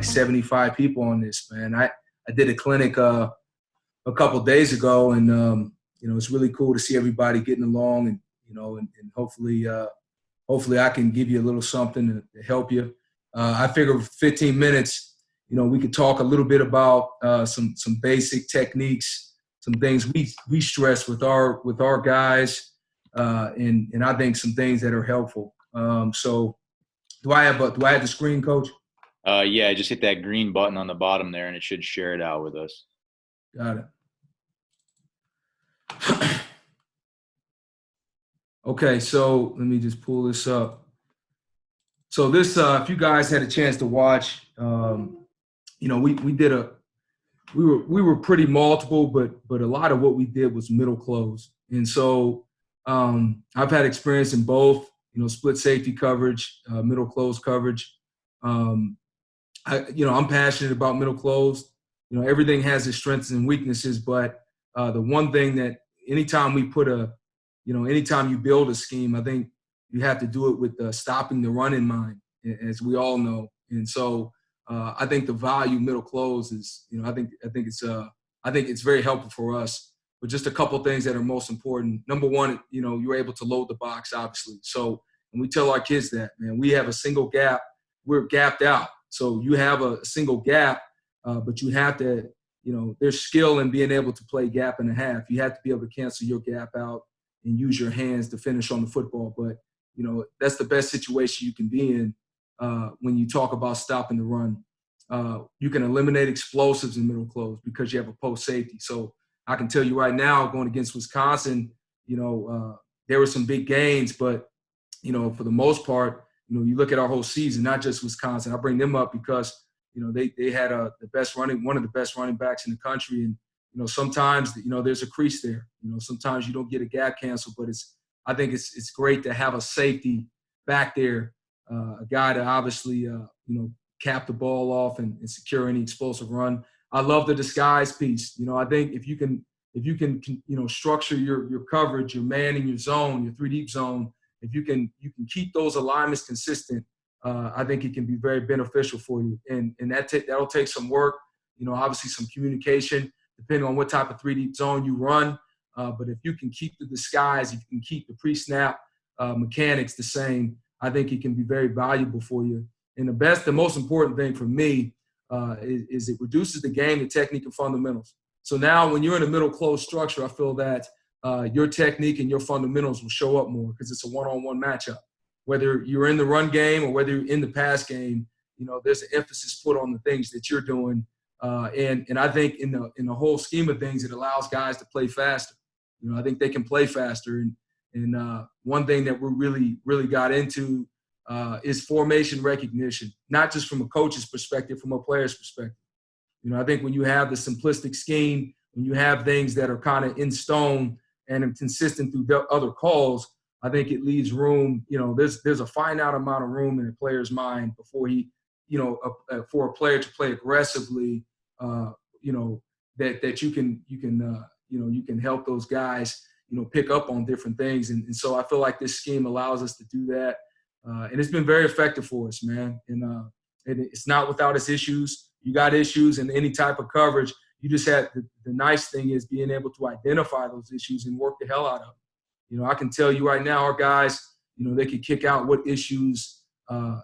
like 75 people on this, man. I did a clinic a couple of days ago, and it's really cool to see everybody getting along, and and hopefully I can give you a little something to help you. I figure 15 minutes, we could talk a little bit about some basic techniques, some things we stress with our guys, and I think some things that are helpful. So do I have the screen, Coach? Yeah, just hit that green button on the bottom there, and it should share it out with us. Got it. Okay, so let me just pull this up. So this, if you guys had a chance to watch, we were pretty multiple, but a lot of what we did was middle close, and so I've had experience in both, split safety coverage, middle close coverage. I'm passionate about middle close. Everything has its strengths and weaknesses, but the one thing that anytime we put anytime you build a scheme, I think you have to do it with stopping the run in mind, as we all know. And so I think the value middle close is, I think it's very helpful for us. But just a couple of things that are most important. Number one, you're able to load the box, obviously. So when we tell our kids that, man, we have a single gap, we're gapped out. So you have a single gap, but you have to, there's skill in being able to play gap and a half. You have to be able to cancel your gap out and use your hands to finish on the football. But, that's the best situation you can be in when you talk about stopping the run. You can eliminate explosives in middle close because you have a post safety. So I can tell you right now, going against Wisconsin, there were some big gains, but, for the most part, you look at our whole season, not just Wisconsin. I bring them up because, they had one of the best running backs in the country. And, sometimes, there's a crease there. Sometimes you don't get a gap cancel, but I think it's great to have a safety back there, a guy to obviously, cap the ball off and secure any explosive run. I love the disguise piece. I think if you can, structure your coverage, your man in your zone, your 3-deep zone, if you can keep those alignments consistent, I think it can be very beneficial for you. And that'll take some work, obviously some communication, depending on what type of 3-deep zone you run. But if you can keep the disguise, if you can keep the pre-snap mechanics the same, I think it can be very valuable for you. And the most important thing for me is it reduces the game to technique and fundamentals. So now when you're in a middle close structure, I feel that your technique and your fundamentals will show up more because it's a one-on-one matchup. Whether you're in the run game or whether you're in the pass game, there's an emphasis put on the things that you're doing. And I think in the whole scheme of things, it allows guys to play faster. I think they can play faster. And one thing that we really got into is formation recognition, not just from a coach's perspective, from a player's perspective. I think when you have the simplistic scheme, when you have things that are kind of in stone and consistent through other calls, I think it leaves room. There's a finite amount of room in a player's mind before he, for a player to play aggressively. That you can help those guys, pick up on different things. And so I feel like this scheme allows us to do that. And it's been very effective for us, man. And it's not without its issues. You got issues in any type of coverage. You just have the nice thing is being able to identify those issues and work the hell out of them. I can tell you right now, our guys, they could kick out what issues, the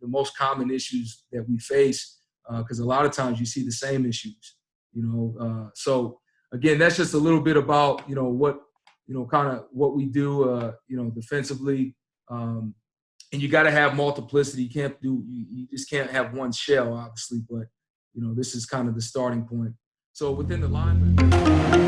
most common issues that we face, because a lot of times you see the same issues. So again, that's just a little bit about what kind of what we do defensively, and you got to have multiplicity. You just can't have one shell, obviously, but this is kind of the starting point. So within the line.